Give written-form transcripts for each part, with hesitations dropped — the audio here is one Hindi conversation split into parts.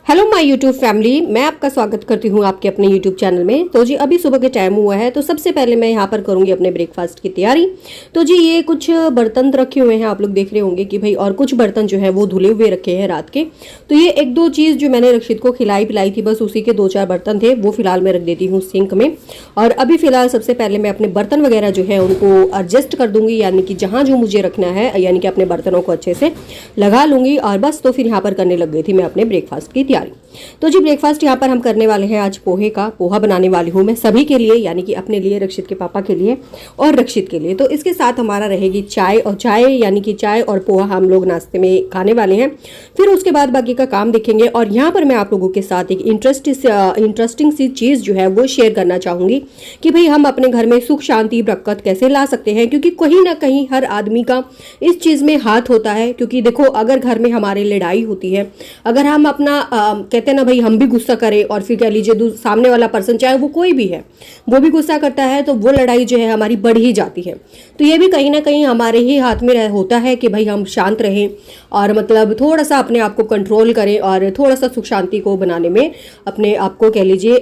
हेलो माय यूट्यूब फैमिली, मैं आपका स्वागत करती हूँ आपके अपने यूट्यूब चैनल में। तो जी अभी सुबह के टाइम हुआ है, तो सबसे पहले मैं यहाँ पर करूँगी अपने ब्रेकफास्ट की तैयारी। तो जी ये कुछ बर्तन रखे हुए हैं, आप लोग देख रहे होंगे कि भाई, और कुछ बर्तन जो है वो धुले हुए रखे हैं रात के। तो ये एक दो चीज़ जो मैंने रक्षित को खिलाई पिलाई थी, बस उसी के दो चार बर्तन थे, वो फिलहाल मैं रख देती हूँ सिंक में। और अभी फिलहाल सबसे पहले मैं अपने बर्तन वगैरह जो है उनको एडजस्ट कर दूंगी, यानी कि जहाँ जो मुझे रखना है, यानी कि अपने बर्तनों को अच्छे से लगा लूंगी। और बस तो फिर यहाँ पर करने लग गई थी मैं अपने ब्रेकफास्ट की तैयारी। तो जी ब्रेकफास्ट यहाँ पर हम करने वाले हैं आज पोहे का। पोहा बनाने वाली हूँ मैं सभी के लिए, यानी कि अपने लिए, रक्षित के पापा के लिए और रक्षित के लिए। तो इसके साथ हमारा रहेगी चाय, और चाय यानी कि चाय और पोहा हम लोग नाश्ते में खाने वाले हैं। फिर उसके बाद बाकी का काम देखेंगे। और यहाँ पर मैं आप लोगों के साथ एक इंटरेस्टिंग सी चीज़ जो है वो शेयर करना चाहूँगी कि भाई हम अपने घर में सुख शांति बरकत कैसे ला सकते हैं, क्योंकि कहीं ना कहीं हर आदमी का इस चीज़ में हाथ होता है। क्योंकि देखो, अगर घर में हमारे लड़ाई होती है, अगर हम अपना कहते हैं ना भाई, हम भी गुस्सा करें और फिर कह लीजिए सामने वाला पर्सन चाहे वो कोई भी है, वो भी गुस्सा करता है, तो वो लड़ाई जो है हमारी बढ़ ही जाती है। तो ये भी कहीं ना कहीं हमारे ही हाथ में होता है कि भाई हम शांत रहें और मतलब थोड़ा सा अपने आप को कंट्रोल करें और थोड़ा सा सुख शांति को बनाने में अपने आप को कह लीजिए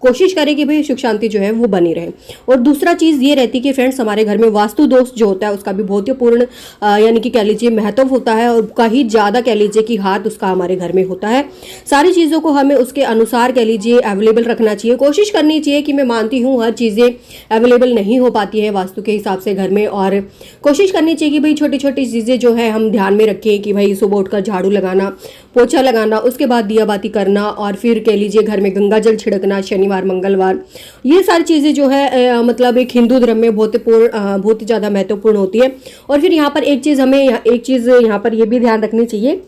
कोशिश करें कि भाई सुख शांति जो है वो बनी रहे। और दूसरा चीज़ ये रहती है कि फ्रेंड्स, हमारे घर में वास्तु दोष जो होता है उसका भी बहुत ही पूर्ण यानी कि कह लीजिए महत्व होता है, और कहीं ज़्यादा कह लीजिए कि हाथ उसका हमारे घर में होता है। सारी चीज़ों को हमें उसके अनुसार कह लीजिए अवेलेबल रखना चाहिए, कोशिश करनी चाहिए। कि मैं मानती हूँ हर चीज़ें अवेलेबल नहीं हो पाती है वास्तु के हिसाब से घर में, और कोशिश करनी चाहिए कि भाई छोटी छोटी चीज़ें जो है हम ध्यान में रखें कि भाई सुबह उठकर झाड़ू लगाना, पोछा लगाना, उसके बाद दिया बाती करना, और फिर कह लीजिए घर में गंगा जल छिड़कना शनिवार मंगलवार। ये सारी चीज़ें जो है मतलब एक हिंदू धर्म में बहुत ही ज़्यादा महत्वपूर्ण होती है। और फिर यहाँ पर एक चीज़ यहाँ पर ये भी ध्यान रखनी चाहिए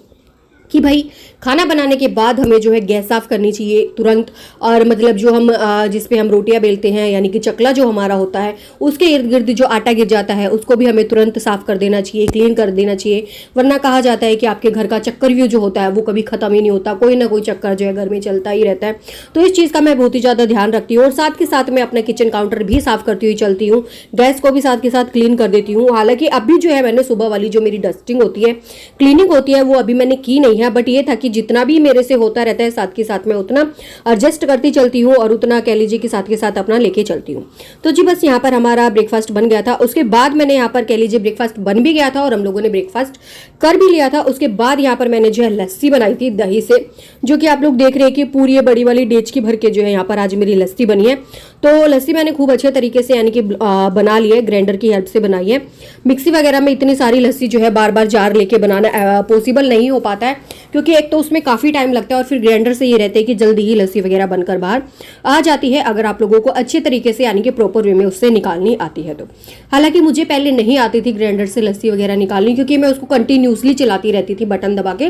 कि भाई खाना बनाने के बाद हमें जो है गैस साफ करनी चाहिए तुरंत। और मतलब जो हम जिस पे हम रोटियां बेलते हैं, यानी कि चकला जो हमारा होता है, उसके इर्द गिर्द जो आटा गिर जाता है उसको भी हमें तुरंत साफ कर देना चाहिए, क्लीन कर देना चाहिए। वरना कहा जाता है कि आपके घर का चक्करव्यूह जो होता है वो कभी खत्म ही नहीं होता, कोई ना कोई चक्कर जो है घर में चलता ही रहता है। तो इस चीज़ का मैं बहुत ही ज़्यादा ध्यान रखती हूँ। और साथ के साथ मैं अपना किचन काउंटर भी साफ करती हुई चलती हूँ, गैस को भी साथ के साथ क्लीन कर देती हूँ। हालांकि अभी जो है मैंने सुबह वाली जो मेरी डस्टिंग होती है, क्लीनिंग होती है, वो अभी मैंने की नहीं है। बट ये था कि जितना भी मेरे से होता रहता है साथ के साथ मैं उतना एडजस्ट करती चलती हूँ और उतना कह लीजिए कि साथ के साथ अपना लेके चलती हूँ। तो जी बस यहाँ पर हमारा ब्रेकफास्ट बन गया था। उसके बाद मैंने यहाँ पर कह लीजिए ब्रेकफास्ट बन भी गया था और हम लोगों ने ब्रेकफास्ट कर भी लिया था। उसके बाद यहाँ पर मैंने जो है लस्सी बनाई थी दही से, जो कि आप लोग देख रहे हैं कि पूरी बड़ी वाली डेचकी भर के जो है यहाँ पर आज मेरी लस्सी बनी है। तो लस्सी मैंने खूब अच्छे तरीके से यानी कि बना ली है, ग्राइंडर की हेल्प से बनाई है। मिक्सी वगैरह में इतनी सारी लस्सी जो है बार बार जार लेके बनाना पॉसिबल नहीं हो पाता है, क्योंकि एक तो उसमें काफ़ी टाइम लगता है, और फिर ग्राइंडर से ये रहते हैं कि जल्दी ही लस्सी वगैरह बनकर बाहर आ जाती है, अगर आप लोगों को अच्छे तरीके से यानी कि प्रॉपर वे में उससे निकालनी आती है तो। हालांकि मुझे पहले नहीं आती थी ग्राइंडर से लस्सी वगैरह निकालनी, क्योंकि मैं उसको कंटिन्यूसली चलाती रहती थी बटन दबा के।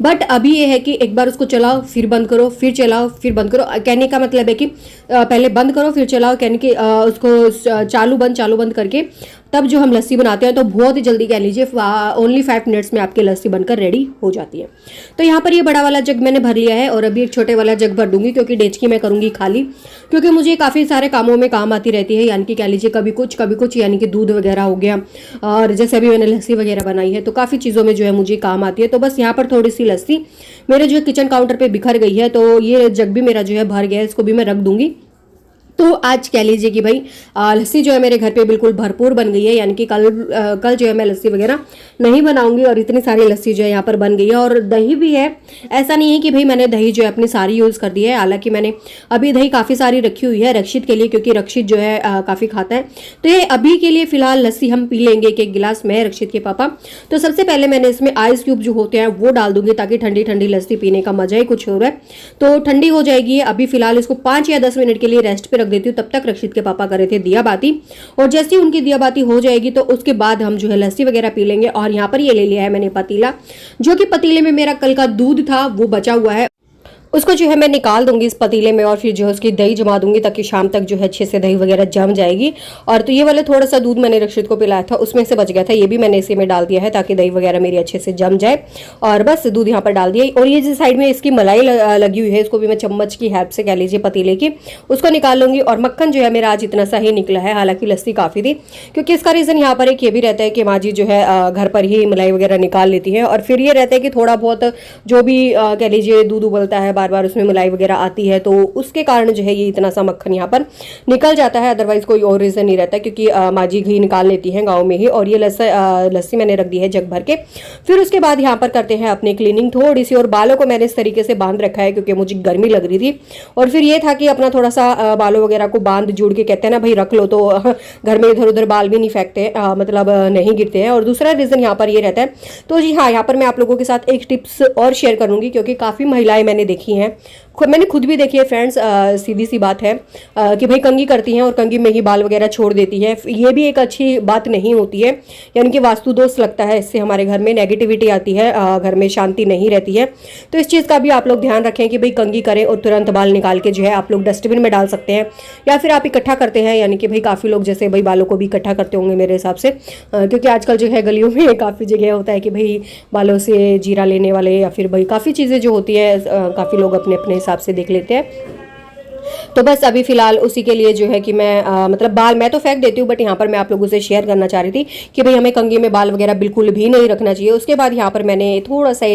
बट अभी ये है कि एक बार उसको चलाओ फिर बंद करो, फिर चलाओ फिर बंद करो। कहने का मतलब है कि पहले बंद करो फिर चलाओ, कहने कि उसको चालू बंद करके तब जो हम लस्सी बनाते हैं, तो बहुत ही जल्दी कह लीजिए ओनली 5 मिनट्स में आपकी लस्सी बनकर रेडी हो जाती है। तो यहाँ पर ये बड़ा वाला जग मैंने भर लिया है, और अभी एक छोटे वाला जग भर दूंगी, क्योंकि डेचकी मैं करूंगी खाली, क्योंकि मुझे काफ़ी सारे कामों में काम आती रहती है। यानी कि कह लीजिए कभी कुछ यानी कि दूध वगैरह हो गया, और जैसे अभी मैंने लस्सी वगैरह बनाई है, तो काफ़ी चीज़ों में जो है मुझे काम आती है। तो बस यहाँ पर थोड़ी सी लस्सी मेरे जो है किचन काउंटर पर बिखर गई है, तो ये जग भी मेरा जो है भर गया है, इसको भी मैं रख दूंगी। तो आज कह लीजिए कि भाई लस्सी जो है मेरे घर पे बिल्कुल भरपूर बन गई है, यानी कि कल जो है मैं लस्सी वगैरह नहीं बनाऊंगी, और इतनी सारी लस्सी जो है यहाँ पर बन गई है। और दही भी है, ऐसा नहीं है कि भाई मैंने दही जो है अपनी सारी यूज़ कर दी है। हालांकि मैंने अभी दही काफ़ी सारी रखी हुई है रक्षित के लिए, क्योंकि रक्षित जो है काफ़ी खाता है। तो ये अभी के लिए फिलहाल लस्सी हम पी लेंगे एक गिलास में, रक्षित के पापा। तो सबसे पहले मैंने इसमें आइस क्यूब जो होते हैं वो डाल दूंगी, ताकि ठंडी ठंडी लस्सी पीने का मजा ही कुछ हो रहा है। तो ठंडी हो जाएगी। अभी फिलहाल इसको 5 या 10 मिनट के लिए रेस्ट पे देती हूँ। तब तक रक्षित के पापा करे थे दिया बाती, और जैसे ही उनकी दिया बाती हो जाएगी तो उसके बाद हम जो है लस्सी वगैरह पी लेंगे। और यहाँ पर ये ले लिया है मैंने पतीला, जो कि पतीले में मेरा कल का दूध था वो बचा हुआ है। उसको जो है मैं निकाल दूंगी इस पतीले में और फिर जो है उसकी दही जमा दूंगी ताकि शाम तक जो है अच्छे से दही वगैरह जम जाएगी। और तो ये वाला थोड़ा सा दूध मैंने रक्षित को पिलाया था, उसमें से बच गया था, ये भी मैंने इसी में डाल दिया है ताकि दही वगैरह मेरी अच्छे से जम जाए। और बस दूध यहाँ पर डाल दिया। और ये जिस साइड में इसकी मलाई लगी हुई है, इसको भी मैं चम्मच की हेल्प से कह लीजिए पतीले की, उसको निकाल लूंगी। और मक्खन जो है मेरा आज इतना सा ही निकला है, हालांकि लस्सी काफ़ी थी, क्योंकि इसका रीज़न यहाँ पर एक ये भी रहता है कि माँ जी जो है घर पर ही मलाई वगैरह निकाल लेती है। और फिर ये रहता है कि थोड़ा बहुत जो भी कह लीजिए दूध उबलता है, बार बार उसमें मलाई वगैरह आती है, तो उसके कारण जो है ये इतना सा मक्खन यहाँ पर निकल जाता है। अदरवाइज कोई और रीज़न नहीं रहता, क्योंकि माँ जी घी निकाल लेती हैं गाँव में ही। और ये लस्सी मैंने रख दी है जग भर के। फिर उसके बाद यहाँ पर करते हैं अपनी क्लीनिंग थोड़ी सी। और बालों को मैंने इस तरीके से बांध रखा है क्योंकि मुझे गर्मी लग रही थी। और फिर ये था कि अपना थोड़ा सा बालों वगैरह को बांध जुड़ के कहते हैं ना भाई रख लो, तो घर में इधर उधर बाल भी नहीं फेंकते, मतलब नहीं गिरते हैं। और दूसरा रीज़न यहाँ पर ये रहता है, तो जी हाँ, यहाँ पर मैं आप लोगों के साथ एक टिप्स और शेयर करूँगी, क्योंकि काफ़ी महिलाएं मैंने देखी हैं, मैंने खुद भी देखी है फ्रेंड्स। सीधी सी बात है कि भाई कंघी करती हैं और कंघी में ही बाल वगैरह छोड़ देती है। ये भी एक अच्छी बात नहीं होती है, यानी कि वास्तु दोष लगता है, इससे हमारे घर में नेगेटिविटी आती है, घर में शांति नहीं रहती है। तो इस चीज़ का भी आप लोग ध्यान रखें कि भाई कंघी करें और तुरंत बाल निकाल के जो है आप लोग डस्टबिन में डाल सकते हैं, या फिर आप इकट्ठा करते हैं, यानी कि भाई काफ़ी लोग जैसे भाई बालों को भी इकट्ठा करते होंगे मेरे हिसाब से, क्योंकि आजकल जो है गलियों में काफ़ी जगह होता है कि भाई बालों से जीरा लेने वाले या फिर भाई काफ़ी चीज़ें जो होती है काफ़ी लोग अपने अपने हिसाब से देख लेते हैं। तो बस अभी फिलहाल उसी के लिए जो है कि मैं मतलब बाल मैं तो फेंक देती हूँ, बट यहाँ पर मैं आप लोगों से शेयर करना चाह रही थी कि भाई हमें कंघी में बाल वगैरह बिल्कुल भी नहीं रखना चाहिए। उसके बाद यहाँ पर मैंने थोड़ा सा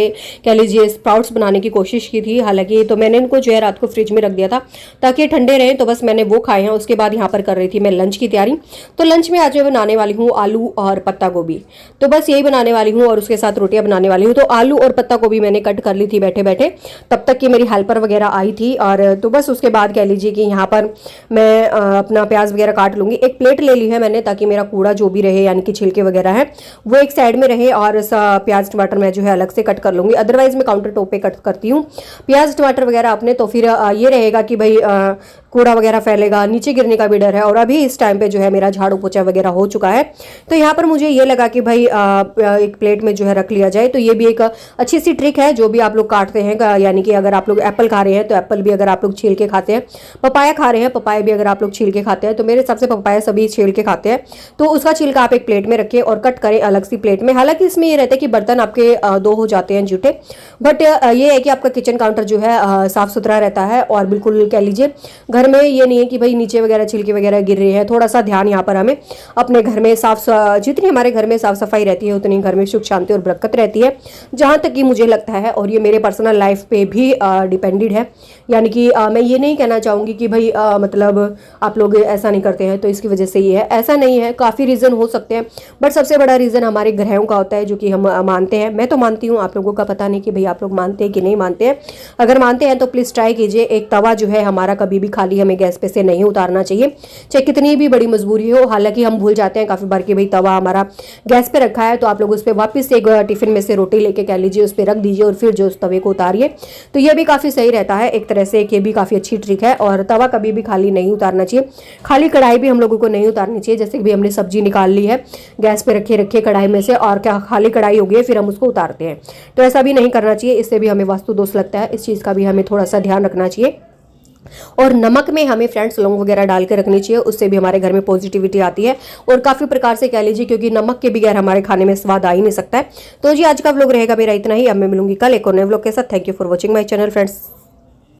कह लीजिए स्प्राउट्स बनाने की कोशिश की थी, हालांकि तो मैंने इनको जो है रात को फ्रिज में रख दिया था ताकि ठंडे रहें, तो बस मैंने वो खाए हैं। उसके बाद यहाँ पर कर रही थी मैं लंच की तैयारी। तो लंच में आज मैं बनाने वाली हूँ आलू और पत्ता गोभी, तो बस यही बनाने वाली हूँ और उसके साथ रोटियाँ बनाने वाली हूँ। तो आलू और पत्ता गोभी मैंने कट कर ली थी बैठे बैठे, तब तक कि मेरी हेल्पर वगैरह आई थी। और तो बस उसके बाद कह लीजिए कि यहाँ पर मैं अपना प्याज वगैरह काट लूंगी। एक प्लेट ले ली है मैंने ताकि मेरा कूड़ा जो भी रहे, यानी कि छिलके वगैरह है, वो एक साइड में रहे, और प्याज टमाटर मैं जो है अलग से कट कर लूंगी। अदरवाइज मैं काउंटर टॉप पे कट करती हूँ प्याज टमाटर वगैरह अपने, तो फिर ये रहेगा कि भाई कूड़ा वगैरह फैलेगा, नीचे गिरने का भी डर है। और अभी इस टाइम पे जो है मेरा झाड़ू पोछा वगैरह हो चुका है, तो यहाँ पर मुझे ये लगा कि भाई एक प्लेट में जो है रख लिया जाए। तो ये भी एक अच्छी सी ट्रिक है जो भी आप लोग काटते हैं, यानी कि अगर आप लोग एप्पल खा रहे हैं तो एप्पल भी अगर आप लोग छील के खाते हैं, पपाया खा रहे हैं पपाया भी अगर आप लोग छील के खाते हैं, तो मेरे हिसाब से पपाया सभी छील के खाते हैं, तो उसका छिलका आप एक प्लेट में रखिए और कट करें अलग सी प्लेट में। हालांकि इसमें ये रहता है कि बर्तन आपके दो हो जाते हैं जूठे, बट ये है कि आपका किचन काउंटर जो है साफ सुथरा रहता है। और बिल्कुल कह लीजिए घर में ये नहीं है कि भाई नीचे वगैरह छिलके वगैरह गिर रहे हैं। थोड़ा सा ध्यान यहाँ पर हमें अपने घर में जितनी हमारे घर में साफ सफाई रहती है उतनी घर में सुख शांति और बरकत रहती है, जहाँ तक कि मुझे लगता है। और ये मेरे पर्सनल लाइफ पे भी डिपेंडेड है, यानी कि मैं ये नहीं कहना चाहूँगी कि भाई मतलब आप लोग ऐसा नहीं करते हैं तो इसकी वजह से ये है, ऐसा नहीं है। काफ़ी रीज़न हो सकते हैं, बट सबसे बड़ा रीज़न हमारे ग्रहों का होता है जो कि हम मानते हैं। मैं तो मानती हूँ, आप लोगों का पता नहीं कि भाई आप लोग मानते हैं कि नहीं मानते हैं। अगर मानते हैं तो प्लीज़ ट्राई कीजिए। एक तवा जो है हमारा कभी भी खाली हमें गैस पे से नहीं उतारना चाहिए, चाहे कितनी भी बड़ी मजबूरी हो। हालांकि हम भूल जाते हैं काफ़ी बार कि भाई तवा हमारा गैस पे रखा है, तो आप लोग उस पर वापस एक टिफिन में से रोटी लेके कह लीजिए उस पर रख दीजिए और फिर जो उस तवे को उतारिए, तो ये भी काफ़ी सही रहता है एक तरह से। ये भी काफ़ी अच्छी ट्रिक है। और तवा कभी भी खाली नहीं उतारना चाहिए, खाली कढ़ाई भी हम लोगों को नहीं उतारनी चाहिए। जैसे कि भी हमने सब्जी निकाल ली है गैस पे रखिए कढ़ाई में से, और क्या खाली कढ़ाई हो गई फिर हम उसको उतारते हैं, तो ऐसा भी नहीं करना चाहिए। इससे भी हमें वास्तु दोष लगता है, इस चीज़ का भी हमें थोड़ा सा ध्यान रखना चाहिए। और नमक में हमें फ्रेंड्स लौंग वगैरह डाल के रखनी चाहिए, उससे भी हमारे घर में पॉजिटिविटी आती है और काफ़ी प्रकार से कह लीजिए, क्योंकि नमक के बगैर हमारे खाने में स्वाद आ ही नहीं सकता है। तो जी आज का व्लॉग रहेगा मेरा इतना ही। अब मैं मिलूंगी कल एक और नए व्लॉग के साथ। Thank you for watching my channel friends.